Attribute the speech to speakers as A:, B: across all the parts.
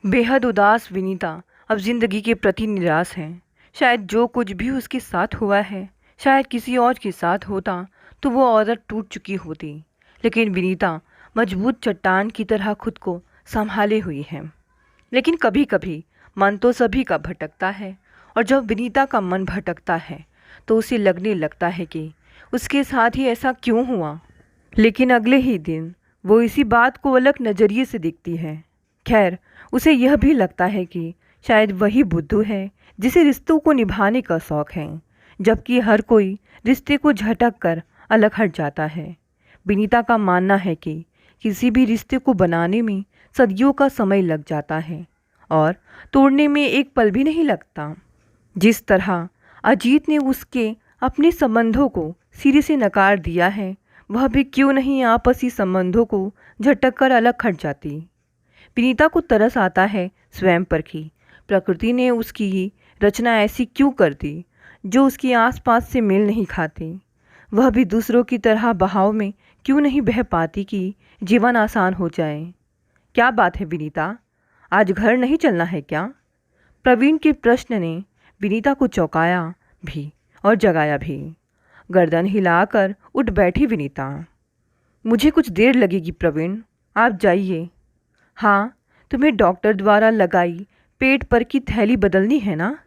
A: बेहद उदास विनीता अब जिंदगी के प्रति निराश है। शायद जो कुछ भी उसके साथ हुआ है, शायद किसी और के साथ होता तो वो औरत टूट चुकी होती। लेकिन विनीता मजबूत चट्टान की तरह खुद को संभाले हुई है। लेकिन कभी कभी मन तो सभी का भटकता है, और जब विनीता का मन भटकता है तो उसे लगने लगता है कि उसके साथ ही ऐसा क्यों हुआ। लेकिन अगले ही दिन वो इसी बात को अलग नज़रिए से देखती है। खैर, उसे यह भी लगता है कि शायद वही बुद्धू है जिसे रिश्तों को निभाने का शौक है, जबकि हर कोई रिश्ते को झटक कर अलग हट जाता है। विनीता का मानना है कि किसी भी रिश्ते को बनाने में सदियों का समय लग जाता है और तोड़ने में एक पल भी नहीं लगता। जिस तरह अजीत ने उसके अपने संबंधों को सिरे से नकार दिया है, वह भी क्यों नहीं आपसी संबंधों को झटक कर अलग हट जाती। विनीता को तरस आता है स्वयं पर कि प्रकृति ने उसकी ही रचना ऐसी क्यों कर दी जो उसके आसपास से मेल नहीं खाती। वह भी दूसरों की तरह बहाव में क्यों नहीं बह पाती कि जीवन आसान हो जाए। क्या बात है विनीता, आज घर नहीं चलना है क्या? प्रवीण के प्रश्न ने विनीता को चौंकाया भी और जगाया भी। गर्दन हिलाकर उठ बैठी विनीता। मुझे कुछ देर लगेगी प्रवीण, आप जाइए। हाँ, तुम्हें डॉक्टर द्वारा लगाई पेट पर की थैली बदलनी है ना?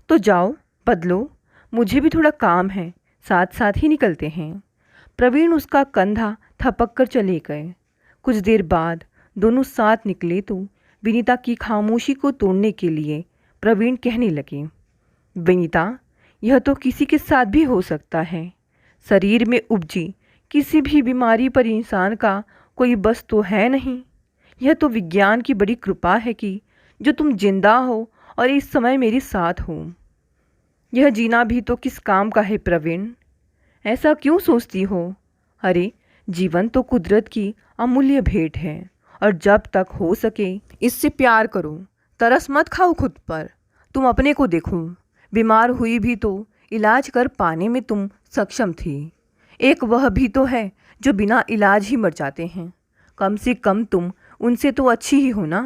A: तो जाओ बदलो, मुझे भी थोड़ा काम है, साथ साथ ही निकलते हैं। प्रवीण उसका कंधा थपक कर चले गए। कुछ देर बाद दोनों साथ निकले तो विनीता की खामोशी को तोड़ने के लिए प्रवीण कहने लगे, विनीता, यह तो किसी के साथ भी हो सकता है। शरीर में उपजी किसी भी बीमारी पर इंसान का कोई बस तो है नहीं। यह तो विज्ञान की बड़ी कृपा है कि जो तुम जिंदा हो और इस समय मेरे साथ हो। यह जीना भी तो किस काम का है प्रवीण? ऐसा क्यों सोचती हो? अरे, जीवन तो कुदरत की अमूल्य भेंट है, और जब तक हो सके इससे प्यार करो। तरस मत खाओ खुद पर, तुम अपने को देखो। बीमार हुई भी तो इलाज कर पाने में तुम सक्षम थी। एक वह भी तो है जो बिना इलाज ही मर जाते हैं। कम से कम तुम उनसे तो अच्छी ही हो ना।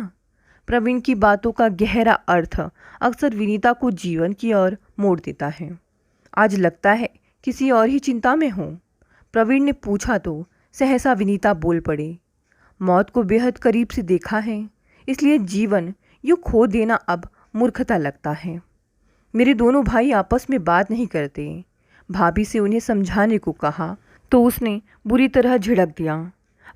A: प्रवीण की बातों का गहरा अर्थ अक्सर विनीता को जीवन की ओर मोड़ देता है। आज लगता है किसी और ही चिंता में हो, प्रवीण ने पूछा तो सहसा विनीता बोल पड़े। मौत को बेहद करीब से देखा है, इसलिए जीवन यूँ खो देना अब मूर्खता लगता है। मेरे दोनों भाई आपस में बात नहीं करते। भाभी से उन्हें समझाने को कहा तो उसने बुरी तरह झिड़क दिया।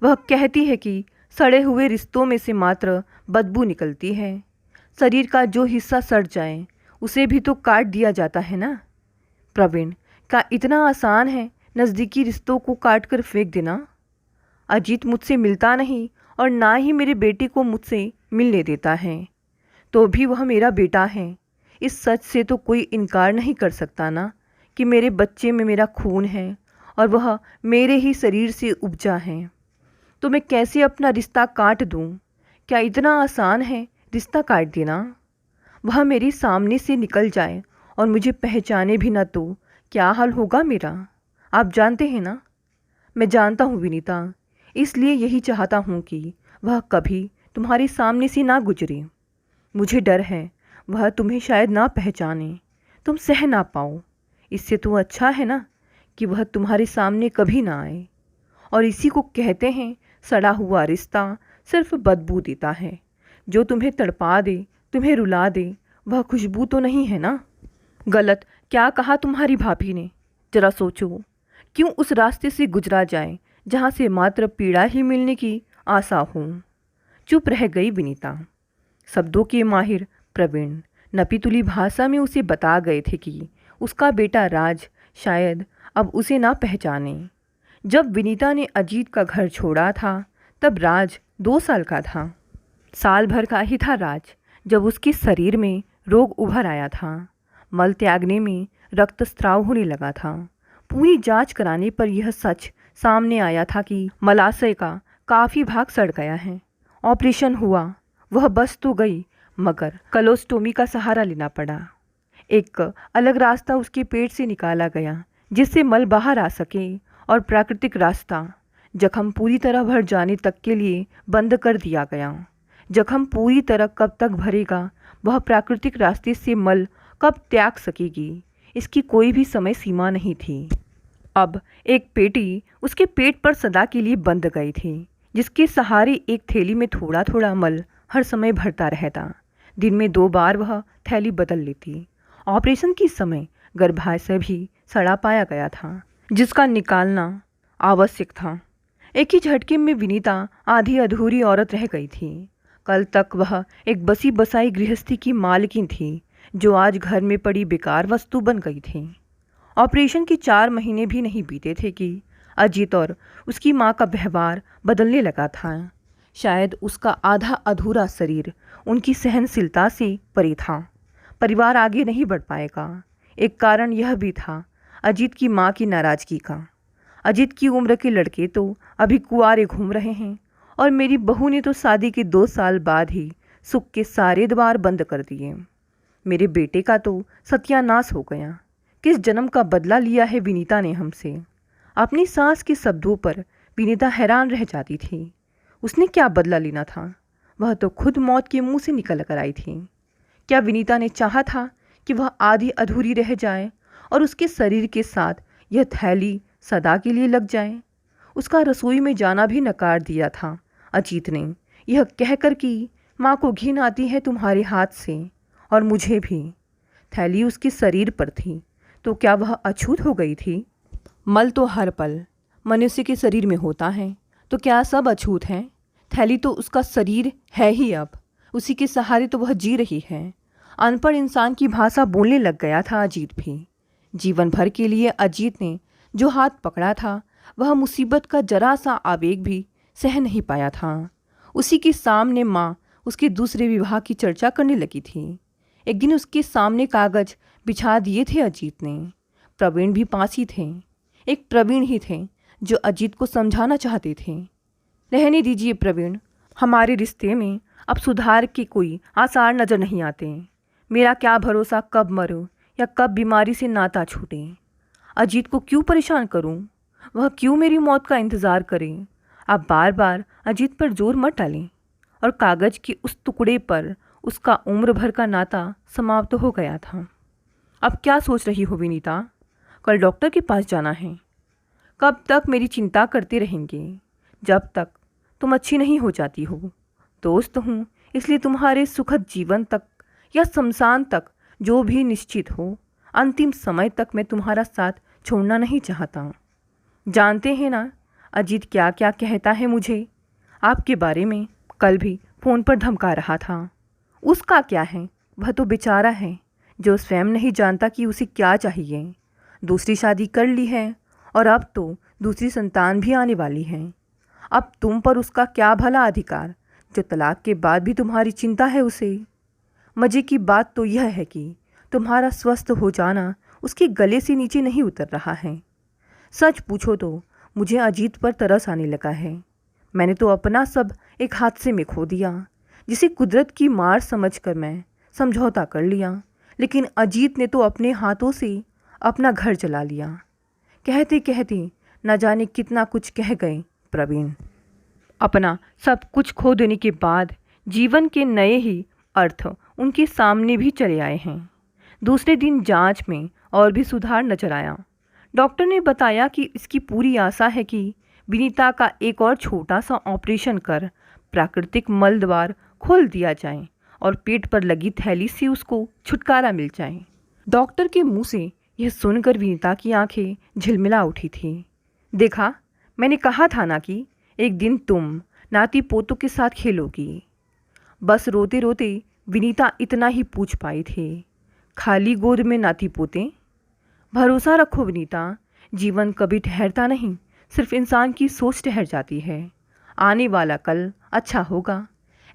A: वह कहती है कि सड़े हुए रिश्तों में से मात्र बदबू निकलती है। शरीर का जो हिस्सा सड़ जाए उसे भी तो काट दिया जाता है ना। प्रवीण, क्या इतना आसान है नज़दीकी रिश्तों को काट कर फेंक देना? अजीत मुझसे मिलता नहीं और ना ही मेरे बेटे को मुझसे मिलने देता है, तो भी वह मेरा बेटा है। इस सच से तो कोई इनकार नहीं कर सकता ना कि मेरे बच्चे में मेरा खून है और वह मेरे ही शरीर से उपजा है। तो मैं कैसे अपना रिश्ता काट दूं? क्या इतना आसान है रिश्ता काट देना? वह मेरे सामने से निकल जाए और मुझे पहचाने भी ना तो क्या हाल होगा मेरा? आप जानते हैं ना। मैं जानता हूँ विनीता, इसलिए यही चाहता हूँ कि वह कभी तुम्हारे सामने से ना गुजरे। मुझे डर है वह तुम्हें शायद ना पहचाने, तुम सह ना पाओ। इससे तो अच्छा है ना कि वह तुम्हारे सामने कभी ना आए। और इसी को कहते हैं सड़ा हुआ रिश्ता सिर्फ बदबू देता है। जो तुम्हें तड़पा दे, तुम्हें रुला दे, वह खुशबू तो नहीं है ना। गलत क्या कहा तुम्हारी भाभी ने? जरा सोचो, क्यों उस रास्ते से गुजरा जाए जहाँ से मात्र पीड़ा ही मिलने की आशा हो। चुप रह गई विनीता। शब्दों के माहिर प्रवीण नपीतुली भाषा में उसे बता गए थे कि उसका बेटा राज शायद अब उसे ना पहचाने। जब विनीता ने अजीत का घर छोड़ा था तब राज 2 साल का था। साल भर का ही था राज जब उसके शरीर में रोग उभर आया था। मल त्यागने में रक्तस्राव होने लगा था। पूरी जांच कराने पर यह सच सामने आया था कि मलाशय का काफ़ी भाग सड़ गया है। ऑपरेशन हुआ, वह बस तो गई, मगर कलोस्टोमी का सहारा लेना पड़ा। एक अलग रास्ता उसके पेट से निकाला गया जिससे मल बाहर आ सके, और प्राकृतिक रास्ता जख्म पूरी तरह भर जाने तक के लिए बंद कर दिया गया। जख्म पूरी तरह कब तक भरेगा, वह प्राकृतिक रास्ते से मल कब त्याग सकेगी, इसकी कोई भी समय सीमा नहीं थी। अब एक पेटी उसके पेट पर सदा के लिए बंध गई थी, जिसके सहारे एक थैली में थोड़ा थोड़ा मल हर समय भरता रहता। दिन में 2 बार वह थैली बदल लेती। ऑपरेशन के समय गर्भाशय भी सड़ा पाया गया था, जिसका निकालना आवश्यक था। एक ही झटके में विनीता आधी अधूरी औरत रह गई थी। कल तक वह एक बसी बसाई गृहस्थी की मालकिन थी, जो आज घर में पड़ी बेकार वस्तु बन गई थी। ऑपरेशन के 4 महीने भी नहीं बीते थे कि अजीत और उसकी माँ का व्यवहार बदलने लगा था। शायद उसका आधा अधूरा शरीर उनकी सहनशीलता से परे था। परिवार आगे नहीं बढ़ पाएगा। एक कारण यह भी था अजीत की माँ की नाराज़गी का। अजीत की उम्र के लड़के तो अभी कुंवारे घूम रहे हैं और मेरी बहू ने तो शादी के 2 साल बाद ही सुख के सारे द्वार बंद कर दिए। मेरे बेटे का तो सत्यानाश हो गया। किस जन्म का बदला लिया है विनीता ने हमसे। अपनी सास के शब्दों पर विनीता हैरान रह जाती थी। उसने क्या बदला लेना था? वह तो खुद मौत के मुंह से निकल कर आई थी। क्या विनीता ने चाहा था कि वह आधी अधूरी रह जाए और उसके शरीर के साथ यह थैली सदा के लिए लग जाए? उसका रसोई में जाना भी नकार दिया था अजीत ने, यह कहकर कि माँ को घिन आती है तुम्हारे हाथ से, और मुझे भी। थैली उसके शरीर पर थी, तो क्या वह अछूत हो गई थी? मल तो हर पल मनुष्य के शरीर में होता है, तो क्या सब अछूत हैं? थैली तो उसका शरीर है ही। अब उसी के सहारे तो वह जी रही है। अनपढ़ इंसान की भाषा बोलने लग गया था अजीत भी। जीवन भर के लिए अजीत ने जो हाथ पकड़ा था, वह मुसीबत का जरा सा आवेग भी सह नहीं पाया था। उसी के सामने माँ उसके दूसरे विवाह की चर्चा करने लगी थी। एक दिन उसके सामने कागज बिछा दिए थे अजीत ने। प्रवीण भी पास ही थे। एक प्रवीण ही थे जो अजीत को समझाना चाहते थे। रहने दीजिए प्रवीण, हमारे रिश्ते में अब सुधार के कोई आसार नज़र नहीं आते। मेरा क्या भरोसा कब मरूं या कब बीमारी से नाता छूटे। अजीत को क्यों परेशान करूं? वह क्यों मेरी मौत का इंतज़ार करे? आप बार बार अजीत पर जोर मत डालें। और कागज के उस टुकड़े पर उसका उम्र भर का नाता समाप्त हो गया था। अब क्या सोच रही हो विनीता? कल डॉक्टर के पास जाना है। कब तक मेरी चिंता करते रहेंगे? जब तक तुम अच्छी नहीं हो जाती हो। दोस्त हूँ, इसलिए तुम्हारे सुखद जीवन तक या शमशान तक जो भी निश्चित हो, अंतिम समय तक मैं तुम्हारा साथ छोड़ना नहीं चाहता। जानते हैं ना अजीत क्या क्या कहता है मुझे आपके बारे में? कल भी फ़ोन पर धमका रहा था। उसका क्या है? वह तो बेचारा है जो स्वयं नहीं जानता कि उसे क्या चाहिए। दूसरी शादी कर ली है और अब तो दूसरी संतान भी आने वाली है। अब तुम पर उसका क्या भला अधिकार, जो तलाक के बाद भी तुम्हारी चिंता है उसे। मज़े की बात तो यह है कि तुम्हारा स्वस्थ हो जाना उसके गले से नीचे नहीं उतर रहा है। सच पूछो तो मुझे अजीत पर तरस आने लगा है। मैंने तो अपना सब एक हादसे में खो दिया, जिसे कुदरत की मार समझकर मैं समझौता कर लिया। लेकिन अजीत ने तो अपने हाथों से अपना घर जला लिया। कहते कहते न जाने कितना कुछ कह गए प्रवीण। अपना सब कुछ खो देने के बाद जीवन के नए ही अर्थ उनके सामने भी चले आए हैं। दूसरे दिन जांच में और भी सुधार नजर आया। डॉक्टर ने बताया कि इसकी पूरी आशा है कि विनीता का एक और छोटा सा ऑपरेशन कर प्राकृतिक मल द्वार खोल दिया जाए और पेट पर लगी थैली से उसको छुटकारा मिल जाए। डॉक्टर के मुंह से यह सुनकर विनीता की आंखें झिलमिला उठी थी। देखा, मैंने कहा था ना कि एक दिन तुम नाती पोतों के साथ खेलोगी। बस रोते रोते विनीता इतना ही पूछ पाई थी। खाली गोद में नाती पोते? भरोसा रखो विनीता, जीवन कभी ठहरता नहीं, सिर्फ इंसान की सोच ठहर जाती है। आने वाला कल अच्छा होगा,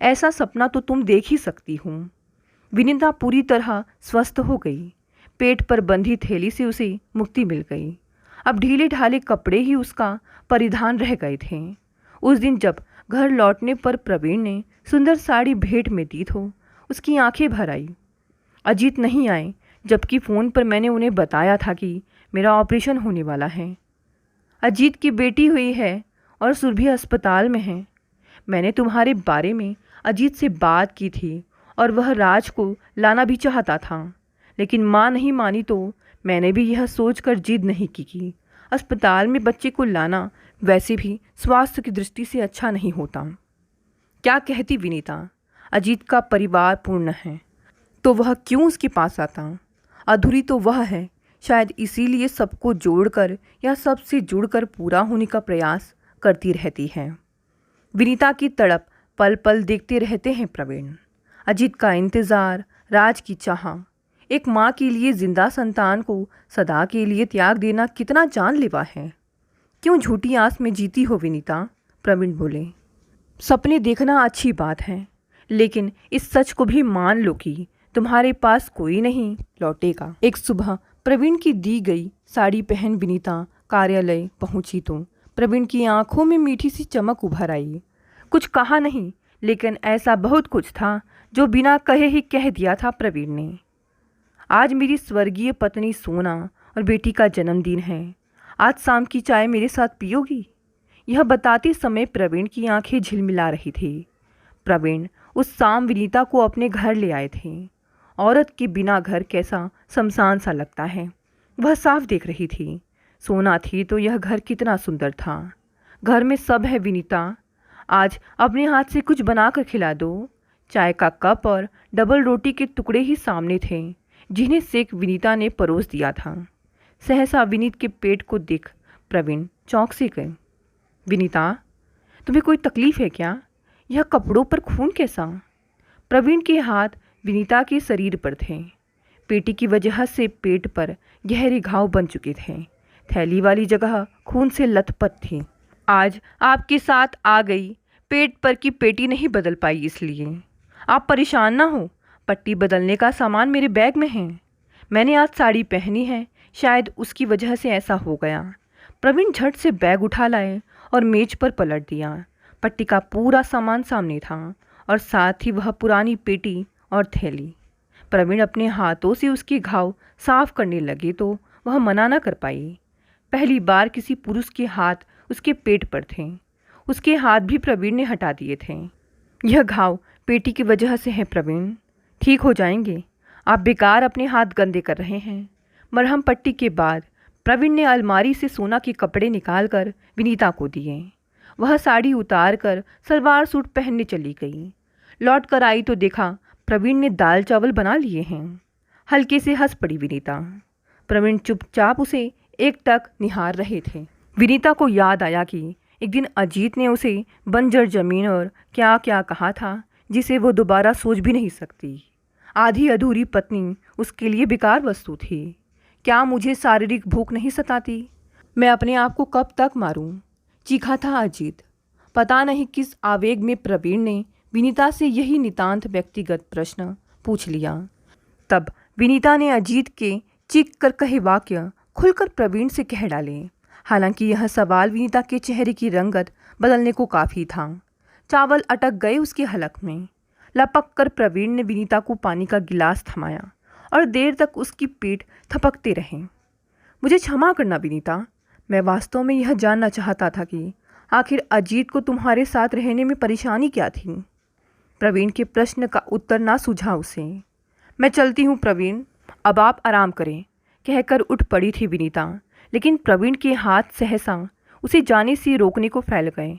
A: ऐसा सपना तो तुम देख ही सकती हो। विनीता पूरी तरह स्वस्थ हो गई। पेट पर बंधी थैली से उसे मुक्ति मिल गई। अब ढीले ढाले कपड़े ही उसका परिधान रह गए थे। उस दिन जब घर लौटने पर प्रवीण ने सुंदर साड़ी भेंट में दी तो उसकी आंखें भर आई। अजीत नहीं आए, जबकि फ़ोन पर मैंने उन्हें बताया था कि मेरा ऑपरेशन होने वाला है। अजीत की बेटी हुई है और सुरभि अस्पताल में है। मैंने तुम्हारे बारे में अजीत से बात की थी और वह राज को लाना भी चाहता था, लेकिन माँ नहीं मानी तो मैंने भी यह सोचकर जिद नहीं की कि अस्पताल में बच्चे को लाना वैसे भी स्वास्थ्य की दृष्टि से अच्छा नहीं होता। क्या कहती विनीता? अजीत का परिवार पूर्ण है तो वह क्यों उसके पास आता? अधूरी तो वह है, शायद इसीलिए सबको जोड़कर या सबसे जुड़कर पूरा होने का प्रयास करती रहती है। विनीता की तड़प पल पल देखते रहते हैं प्रवीण। अजीत का इंतज़ार, राज की चाह, एक माँ के लिए जिंदा संतान को सदा के लिए त्याग देना कितना जानलेवा है। क्यों झूठी आस में जीती हो विनीता? प्रवीण बोले। सपने देखना अच्छी बात है, लेकिन इस सच को भी मान लो कि तुम्हारे पास कोई नहीं लौटेगा। एक सुबह प्रवीण की दी गई साड़ी पहन विनीता कार्यालय पहुंची तो प्रवीण की आंखों में मीठी सी चमक उभर आई। कुछ कहा नहीं, लेकिन ऐसा बहुत कुछ था जो बिना कहे ही कह दिया था प्रवीण ने। आज मेरी स्वर्गीय पत्नी सोना और बेटी का जन्मदिन है। आज शाम की चाय मेरे साथ पियोगी? यह बताते समय प्रवीण की आंखें झिलमिला रही थी। प्रवीण उस शाम विनीता को अपने घर ले आए थे। औरत के बिना घर कैसा शमशान सा लगता है, वह साफ देख रही थी। सोना थी तो यह घर कितना सुंदर था। घर में सब है विनीता, आज अपने हाथ से कुछ बनाकर खिला दो। चाय का कप और डबल रोटी के टुकड़े ही सामने थे, जिन्हें सेक विनीता ने परोस दिया था। सहसा विनीत के पेट को देख प्रवीण चौंक से गए। विनीता, तुम्हें कोई तकलीफ है क्या? यह कपड़ों पर खून कैसा? प्रवीण के हाथ विनीता के शरीर पर थे। पेटी की वजह से पेट पर गहरे घाव बन चुके थे। थैली वाली जगह खून से लथपथ थी। आज आपके साथ आ गई, पेट पर की पेटी नहीं बदल पाई, इसलिए आप परेशान ना हो। पट्टी बदलने का सामान मेरे बैग में है। मैंने आज साड़ी पहनी है, शायद उसकी वजह से ऐसा हो गया। प्रवीण झट से बैग उठा लाए और मेज पर पलट दिया। पट्टी का पूरा सामान सामने था और साथ ही वह पुरानी पेटी और थैली। प्रवीण अपने हाथों से उसके घाव साफ करने लगे तो वह मना न कर पाई। पहली बार किसी पुरुष के हाथ उसके पेट पर थे। उसके हाथ भी प्रवीण ने हटा दिए थे। यह घाव पेटी की वजह से है प्रवीण, ठीक हो जाएंगे। आप बेकार अपने हाथ गंदे कर रहे हैं। मरहम पट्टी के बाद प्रवीण ने अलमारी से सोना के कपड़े निकालकर विनीता को दिए। वह साड़ी उतार कर सलवार सूट पहनने चली गई। लौट कर आई तो देखा प्रवीण ने दाल चावल बना लिए हैं। हल्के से हंस पड़ी विनीता। प्रवीण चुपचाप उसे एकटक निहार रहे थे। विनीता को याद आया कि एक दिन अजीत ने उसे बंजर जमीन और क्या क्या कहा था, जिसे वो दोबारा सोच भी नहीं सकती। आधी अधूरी पत्नी उसके लिए बेकार वस्तु थी। क्या मुझे शारीरिक भूख नहीं सताती? मैं अपने आप को कब तक मारूं? चीखा था अजीत। पता नहीं किस आवेग में प्रवीण ने विनीता से यही नितांत व्यक्तिगत प्रश्न पूछ लिया। तब विनीता ने अजीत के चीख कर कहे वाक्य खुलकर प्रवीण से कह डाले। हालांकि यह सवाल विनीता के चेहरे की रंगत बदलने को काफ़ी था। चावल अटक गए उसके हलक में। लपक कर प्रवीण ने विनीता को पानी का गिलास थमाया और देर तक उसकी पीठ थपकते रहे। मुझे क्षमा करना विनीता, मैं वास्तव में यह जानना चाहता था कि आखिर अजीत को तुम्हारे साथ रहने में परेशानी क्या थी। प्रवीण के प्रश्न का उत्तर ना सूझा उसे। मैं चलती हूँ प्रवीण, अब आप आराम करें, कहकर उठ पड़ी थी विनीता, लेकिन प्रवीण के हाथ सहसा उसे जाने से रोकने को फैल गए।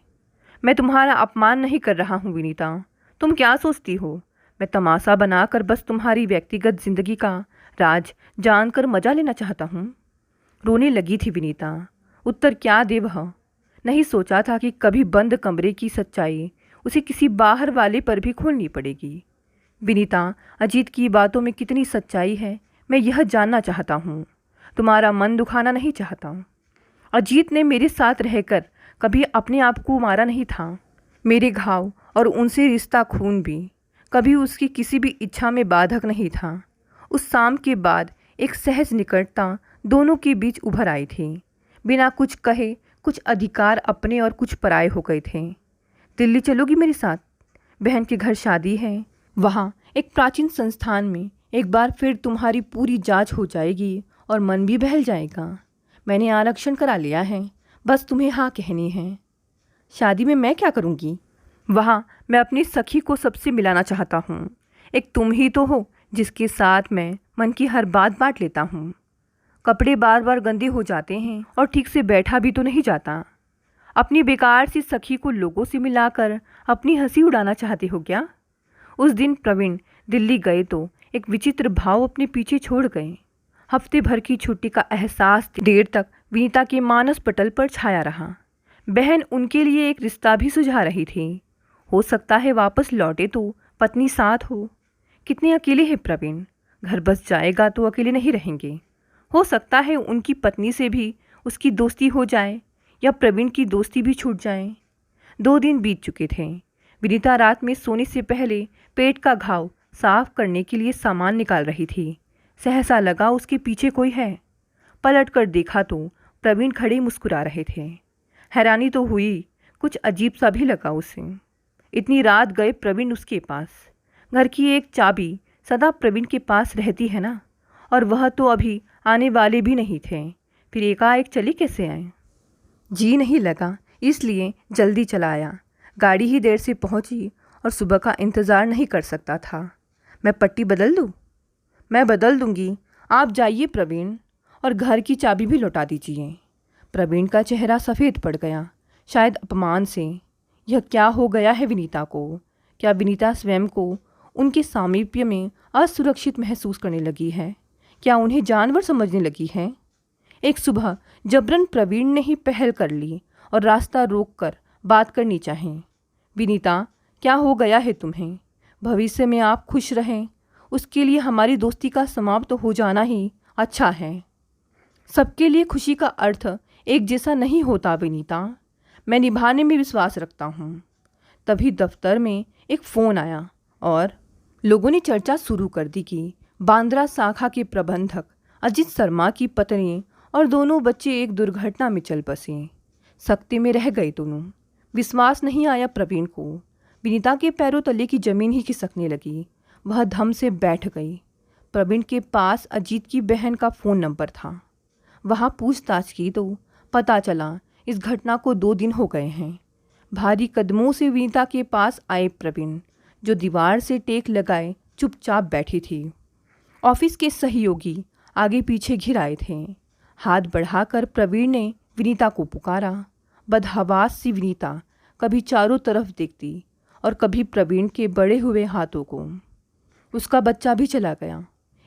A: मैं तुम्हारा अपमान नहीं कर रहा हूँ विनीता, तुम क्या सोचती हो मैं तमाशा बनाकर बस तुम्हारी व्यक्तिगत जिंदगी का राज जानकर मजा लेना चाहता हूँ। रोने लगी थी विनीता। उत्तर क्या दे वह? नहीं सोचा था कि कभी बंद कमरे की सच्चाई उसे किसी बाहर वाले पर भी खोलनी पड़ेगी। विनीता, अजीत की बातों में कितनी सच्चाई है मैं यह जानना चाहता हूँ, तुम्हारा मन दुखाना नहीं चाहता। अजीत ने मेरे साथ रहकर कभी अपने आप को मारा नहीं था। मेरे घाव और उनसे रिश्ता खून भी कभी उसकी किसी भी इच्छा में बाधक नहीं था। उस शाम के बाद एक सहज निकटता दोनों के बीच उभर आई थी। बिना कुछ कहे कुछ अधिकार अपने और कुछ पराये हो गए थे। दिल्ली चलोगी मेरे साथ? बहन के घर शादी है, वहाँ एक प्राचीन संस्थान में एक बार फिर तुम्हारी पूरी जांच हो जाएगी और मन भी बहल जाएगा। मैंने आरक्षण करा लिया है, बस तुम्हें हाँ कहनी है। शादी में मैं क्या करूँगी? वहाँ मैं अपनी सखी को सबसे मिलाना चाहता हूँ। एक तुम ही तो हो जिसके साथ मैं मन की हर बात बांट लेता हूँ। कपड़े बार बार गंदे हो जाते हैं और ठीक से बैठा भी तो नहीं जाता। अपनी बेकार सी सखी को लोगों से मिलाकर अपनी हंसी उड़ाना चाहते हो क्या? उस दिन प्रवीण दिल्ली गए तो एक विचित्र भाव अपने पीछे छोड़ गए। हफ्ते भर की छुट्टी का एहसास देर तक विनीता के मानस पटल पर छाया रहा। बहन उनके लिए एक रिश्ता भी सुझा रही थी। हो सकता है वापस लौटे तो पत्नी साथ हो। कितने अकेले हैं प्रवीण, घर बस जाएगा तो अकेले नहीं रहेंगे। हो सकता है उनकी पत्नी से भी उसकी दोस्ती हो जाए या प्रवीण की दोस्ती भी छूट जाए। 2 दिन बीत चुके थे। विनीता रात में सोने से पहले पेट का घाव साफ करने के लिए सामान निकाल रही थी। सहसा लगा उसके पीछे कोई है। पलट कर देखा तो प्रवीण खड़े मुस्कुरा रहे थे। हैरानी तो हुई, कुछ अजीब सा भी लगा उसे। इतनी रात गए प्रवीण उसके पास। घर की एक चाबी सदा प्रवीण के पास रहती है ना, और वह तो अभी आने वाले भी नहीं थे। फिर एकाएक चले कैसे आए? जी नहीं लगा इसलिए जल्दी चला आया। गाड़ी ही देर से पहुंची और सुबह का इंतज़ार नहीं कर सकता था। मैं पट्टी बदल दूँ? मैं बदल दूंगी, आप जाइए प्रवीण, और घर की चाबी भी लौटा दीजिए। प्रवीण का चेहरा सफ़ेद पड़ गया, शायद अपमान से। यह क्या हो गया है विनीता को? क्या विनीता स्वयं को उनके सामीप्य में असुरक्षित महसूस करने लगी है? क्या उन्हें जानवर समझने लगी है? एक सुबह जबरन प्रवीण ने ही पहल कर ली और रास्ता रोककर बात करनी चाहे। विनीता, क्या हो गया है तुम्हें? भविष्य में आप खुश रहें, उसके लिए हमारी दोस्ती का समाप्त हो जाना ही अच्छा है। सबके लिए खुशी का अर्थ एक जैसा नहीं होता विनीता। मैं निभाने में विश्वास रखता हूँ। तभी दफ्तर में एक फ़ोन आया और लोगों ने चर्चा शुरू कर दी कि बांद्रा शाखा के प्रबंधक अजित शर्मा की पत्नी और दोनों बच्चे एक दुर्घटना में चल बसे। सख्ती में रह गए दोनों। विश्वास नहीं आया प्रवीण को। विनीता के पैरों तले की जमीन ही खिसकने लगी। वह धम से बैठ गई। प्रवीण के पास अजीत की बहन का फ़ोन नंबर था। वहाँ पूछताछ की तो पता चला इस घटना को 2 दिन हो गए हैं। भारी कदमों से विनीता के पास आए प्रवीण, जो दीवार से टेक लगाए चुपचाप बैठी थी। ऑफिस के सहयोगी आगे पीछे घिर आए थे। हाथ बढ़ाकर प्रवीण ने विनीता को पुकारा। बदहवास सी विनीता कभी चारों तरफ देखती और कभी प्रवीण के बड़े हुए हाथों को। उसका बच्चा भी चला गया।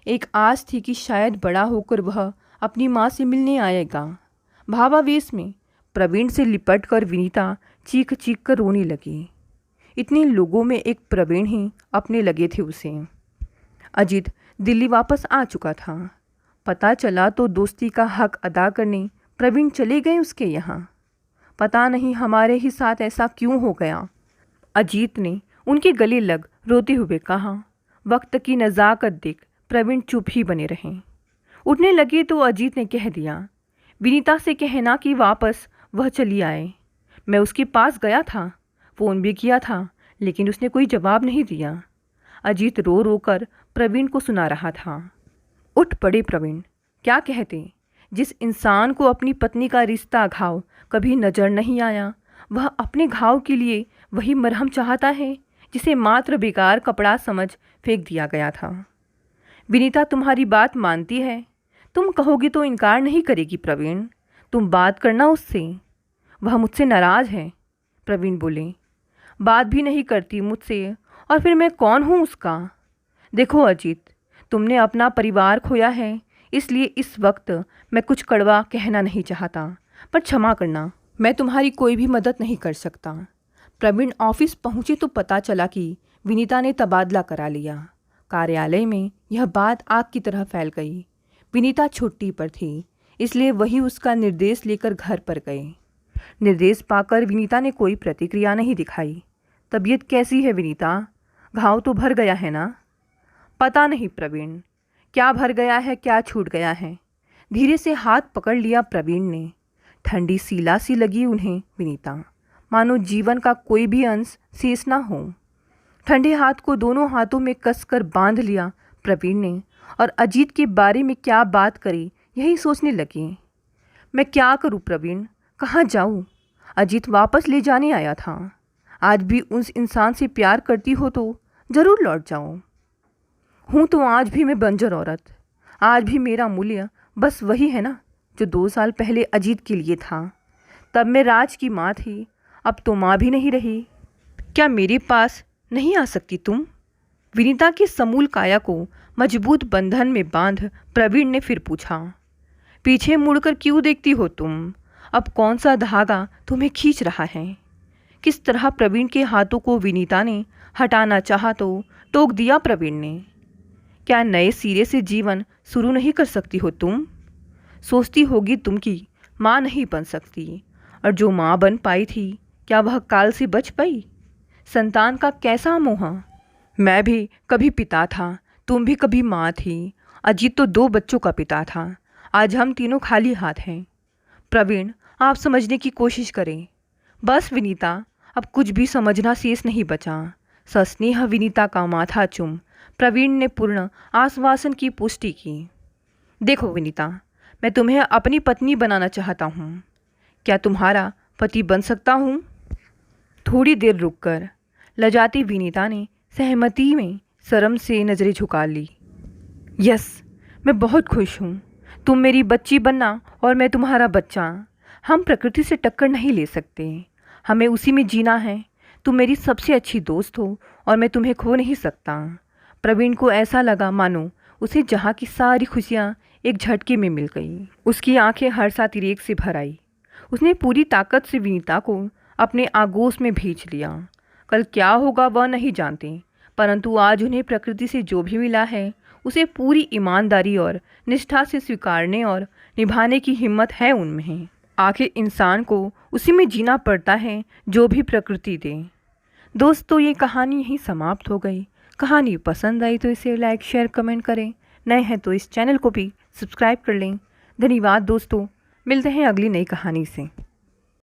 A: एक आस थी कि शायद बड़ा होकर वह अपनी माँ से मिलने आएगा। भावावेश में प्रवीण से लिपट कर विनीता चीख चीख कर रोने लगी। इतने लोगों में एक प्रवीण ही अपने लगे थे उसे। अजीत दिल्ली वापस आ चुका था। पता चला तो दोस्ती का हक अदा करने प्रवीण चले गए उसके यहाँ। पता नहीं हमारे ही साथ ऐसा क्यों हो गया। अजीत ने उनके गले लग रोते हुए कहा। वक्त की नज़ाकत देख प्रवीण चुप ही बने रहें। उठने लगे तो अजीत ने कह दिया, विनीता से कहना कि वापस वह चली आए। मैं उसके पास गया था, फ़ोन भी किया था, लेकिन उसने कोई जवाब नहीं दिया। अजीत रो रो कर प्रवीण को सुना रहा था। उठ पड़े प्रवीण। क्या कहते? जिस इंसान को अपनी पत्नी का रिश्ता घाव कभी नज़र नहीं आया, वह अपने घाव के लिए वही मरहम चाहता है जिसे मात्र बेकार कपड़ा समझ फेंक दिया गया था। विनीता तुम्हारी बात मानती है। तुम कहोगे तो इनकार नहीं करेगी प्रवीण। तुम बात करना उससे। वह मुझसे नाराज़ है, प्रवीण बोले। बात भी नहीं करती मुझसे, और फिर मैं कौन हूँ उसका? देखो अजीत, तुमने अपना परिवार खोया है, इसलिए इस वक्त मैं कुछ कड़वा कहना नहीं चाहता, पर क्षमा करना, मैं तुम्हारी कोई भी मदद नहीं कर सकता। प्रवीण ऑफिस पहुंचे तो पता चला कि विनीता ने तबादला करा लिया। कार्यालय में यह बात आग की तरह फैल गई। विनीता छुट्टी पर थी, इसलिए वही उसका निर्देश लेकर घर पर गए। निर्देश पाकर विनीता ने कोई प्रतिक्रिया नहीं दिखाई। तबीयत कैसी है विनीता? घाव तो भर गया है ना? पता नहीं प्रवीण, क्या भर गया है क्या छूट गया है। धीरे से हाथ पकड़ लिया प्रवीण ने। ठंडी सीला सी लगी उन्हें विनीता, मानो जीवन का कोई भी अंश शेष ना हो। ठंडे हाथ को दोनों हाथों में कसकर बांध लिया प्रवीण ने, और अजीत के बारे में क्या बात करे यही सोचने लगे। मैं क्या करूं प्रवीण, कहाँ जाऊं? अजीत वापस ले जाने आया था। आज भी उस इंसान से प्यार करती हो तो ज़रूर लौट जाओ। हूँ तो आज भी मैं बंजर औरत। आज भी मेरा मूल्य बस वही है ना जो 2 साल पहले अजीत के लिए था। तब मैं राज की माँ थी, अब तो माँ भी नहीं रही। क्या मेरे पास नहीं आ सकती तुम? विनीता की समूल काया को मजबूत बंधन में बांध प्रवीण ने फिर पूछा। पीछे मुड़कर क्यों देखती हो तुम? अब कौन सा धागा तुम्हें खींच रहा है? किस तरह प्रवीण के हाथों को विनीता ने हटाना चाहा तो टोक दिया प्रवीण ने। क्या नए सिरे से जीवन शुरू नहीं कर सकती हो तुम? सोचती होगी तुम कि माँ नहीं बन सकती, और जो माँ बन पाई थी क्या वह काल से बच पाई? संतान का कैसा मोह। मैं भी कभी पिता था, तुम भी कभी माँ थी। अजीत तो 2 बच्चों का पिता था। आज हम तीनों खाली हाथ हैं। प्रवीण, आप समझने की कोशिश करें। बस विनीता, अब कुछ भी समझना शेष नहीं बचा। सस्नेह विनीता का माथा चूम प्रवीण ने पूर्ण आश्वासन की पुष्टि की। देखो विनीता, मैं तुम्हें अपनी पत्नी बनाना चाहता हूँ। क्या तुम्हारा पति बन सकता हूँ? थोड़ी देर रुककर लजाती विनीता ने सहमति में शर्म से नजरें झुका ली। यस, मैं बहुत खुश हूँ। तुम मेरी बच्ची बनना और मैं तुम्हारा बच्चा। हम प्रकृति से टक्कर नहीं ले सकते, हमें उसी में जीना है। तुम मेरी सबसे अच्छी दोस्त हो और मैं तुम्हें खो नहीं सकता। प्रवीण को ऐसा लगा मानो उसे जहाँ की सारी खुशियाँ एक झटके में मिल गई। उसकी आंखें हर्षातिरेक से भर आई। उसने पूरी ताकत से विनीता को अपने आगोश में भींच लिया। कल क्या होगा वह नहीं जानते, परंतु आज उन्हें प्रकृति से जो भी मिला है उसे पूरी ईमानदारी और निष्ठा से स्वीकारने और निभाने की हिम्मत है उनमें। आखिर इंसान को उसी में जीना पड़ता है जो भी प्रकृति दे। दोस्तों, ये कहानी यहीं समाप्त हो गई। कहानी पसंद आई तो इसे लाइक, शेयर, कमेंट करें। नए हैं तो इस चैनल को भी सब्सक्राइब कर लें। धन्यवाद दोस्तों, मिलते हैं अगली नई कहानी से।